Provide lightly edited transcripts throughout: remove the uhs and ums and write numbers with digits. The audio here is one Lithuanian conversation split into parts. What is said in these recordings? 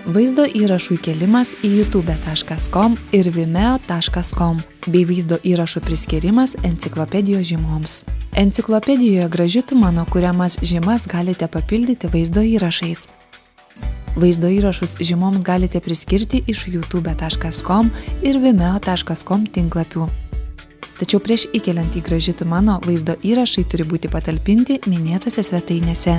Vaizdo įrašų įkėlimas į youtube.com ir vimeo.com bei vaizdo įrašų priskirimas enciklopedijos žymoms. Enciklopedijoje Graži tu mano kuriamas žymas galite papildyti vaizdo įrašais. Vaizdo įrašus žymoms galite priskirti iš youtube.com ir vimeo.com tinklapių. Tačiau prieš įkeliant į Graži tu mano vaizdo įrašai turi būti patalpinti minėtose svetainėse.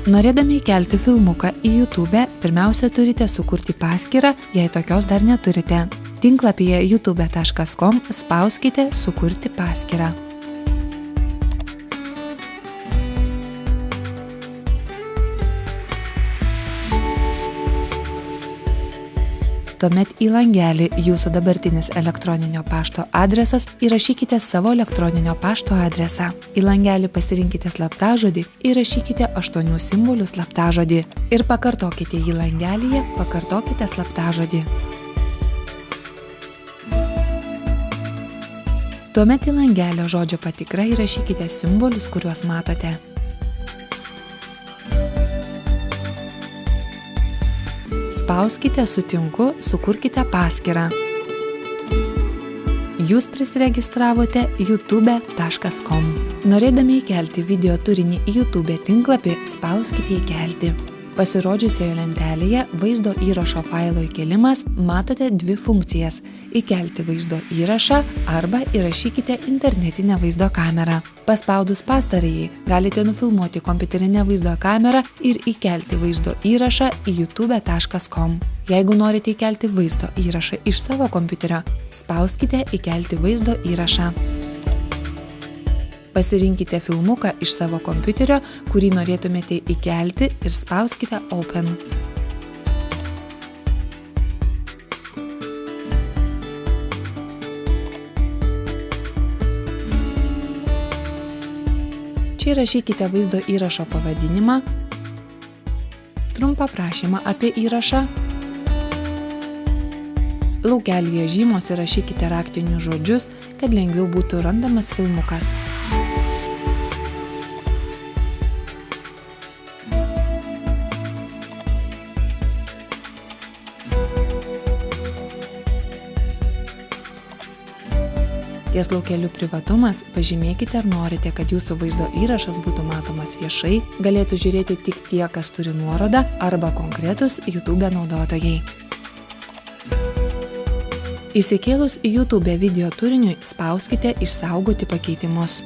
Norėdami įkelti filmuką į YouTube, pirmiausia turite sukurti paskyrą, jei tokios dar neturite. Tinklapyje youtube.com spauskite sukurti paskyrą. Tuomet į langelį jūsų dabartinis elektroninio pašto adresas įrašykite savo elektroninio pašto adresą. Į langelį pasirinkite slaptažodį, įrašykite 8 simbolių slaptažodį ir pakartokite jį langelyje, pakartokite slaptažodį. Tuomet į langelio žodžio patikrą įrašykite simbolius, kuriuos matote. Spauskite sutinku, sukurkite paskyrą. Jūs prisiregistravote youtube.com. Norėdami įkelti video turinį į YouTube tinklapį, spauskite įkelti. Pasirodžiusioje lentelėje vaizdo įrašo failo įkėlimas matote dvi funkcijas – įkelti vaizdo įrašą arba įrašykite internetinę vaizdo kamerą. Paspaudus pastarąjį galite nufilmuoti kompiuterinę vaizdo kamerą ir įkelti vaizdo įrašą į youtube.com. Jeigu norite įkelti vaizdo įrašą iš savo kompiuterio, spauskite įkelti vaizdo įrašą. Pasirinkite filmuką iš savo kompiuterio, kurį norėtumėte įkelti ir spauskite Open. Čia įrašykite vaizdo įrašo pavadinimą, trumpą aprašymą apie įrašą. Laukelyje žymos įrašykite raktinius žodžius, kad lengviau būtų randamas filmukas. Ties laukeliu privatumas pažymėkite, ar norite, kad jūsų vaizdo įrašas būtų matomas viešai, galėtų žiūrėti tik tie, kas turi nuorodą, arba konkretus YouTube naudotojai. Įsikėlus į YouTube video turiniui spauskite išsaugoti pakeitimus.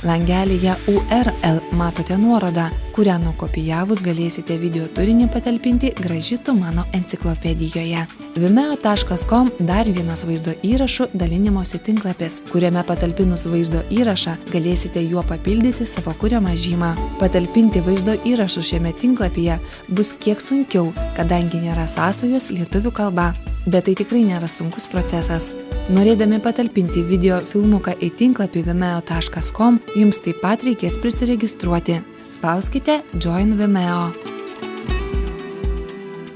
Langelyje URL matote nuorodą, kurią nukopijavus galėsite video turinį patalpinti Graži tu mano enciklopedijoje. Vimeo.com dar vienas vaizdo įrašų dalinimosi tinklapis, kuriame patalpinus vaizdo įrašą galėsite juo papildyti savo kuriamą žymą. Patalpinti vaizdo įrašus šiame tinklapyje bus kiek sunkiau, kadangi nėra sąsajos lietuvių kalba. Bet tai tikrai nėra sunkus procesas. Norėdami patalpinti video filmuką į tinklapį vimeo.com, jums taip pat reikės prisiregistruoti. Spauskite Join Vimeo.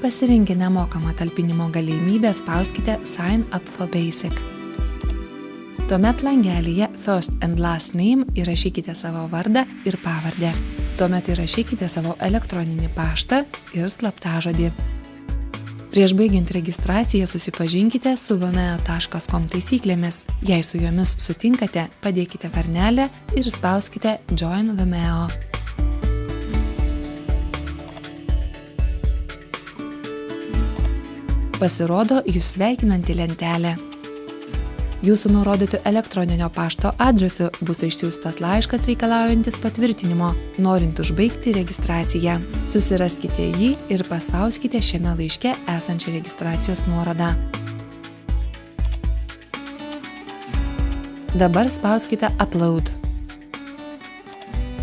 Pasirinkę nemokamą talpinimo galimybę, spauskite Sign up for basic. Tuomet langelyje First and Last Name įrašykite savo vardą ir pavardę. Tuomet įrašykite savo elektroninį paštą ir slaptažodį. Prieš baigiant registraciją susipažinkite su vimeo.com taisyklėmis. Jei su jomis sutinkate, padėkite varnelę ir spauskite Join Vimeo. Pasirodo jūs sveikinanti lentelė. Jūsų nurodytų elektroninio pašto adresu bus išsiųstas laiškas reikalaujantis patvirtinimo, norint užbaigti registraciją. Susiraskite jį ir paspauskite šiame laiške esančią registracijos nuorodą. Dabar spauskite Upload.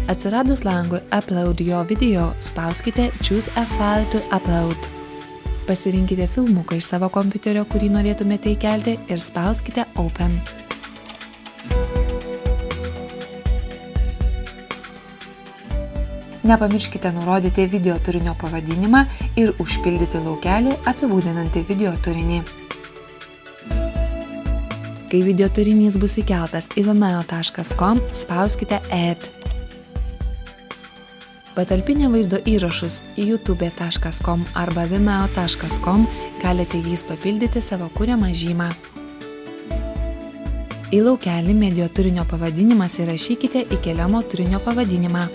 Atsiradus langui Upload your video, spauskite Choose a file to upload. Pasirinkite filmuką iš savo kompiuterio, kurį norėtumėte įkelti ir spauskite Open. Nepamirškite nurodyti video turinio pavadinimą ir užpildyti laukelį apibūdinantį video turinį. Kai video turinys bus įkeltas į vimeo.com, spauskite Add. Patalpinę vaizdo įrašus į youtube.com arba vimeo.com galite jais papildyti savo kuriamą žymą. Į laukelį medijo turinio pavadinimas įrašykite įkeliamo turinio pavadinimą.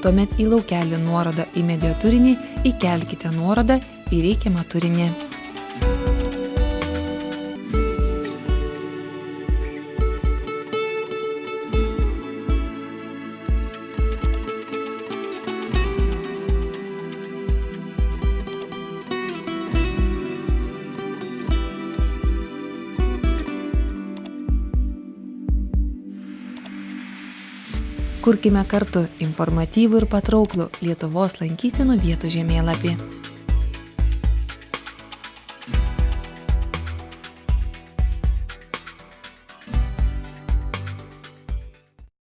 Tuomet į laukelį nuorodą į medijo turinį įkelkite nuorodą į reikiamą turinį. Kurkime kartu informatyvų ir patrauklų Lietuvos lankytinų vietų žemėlapį.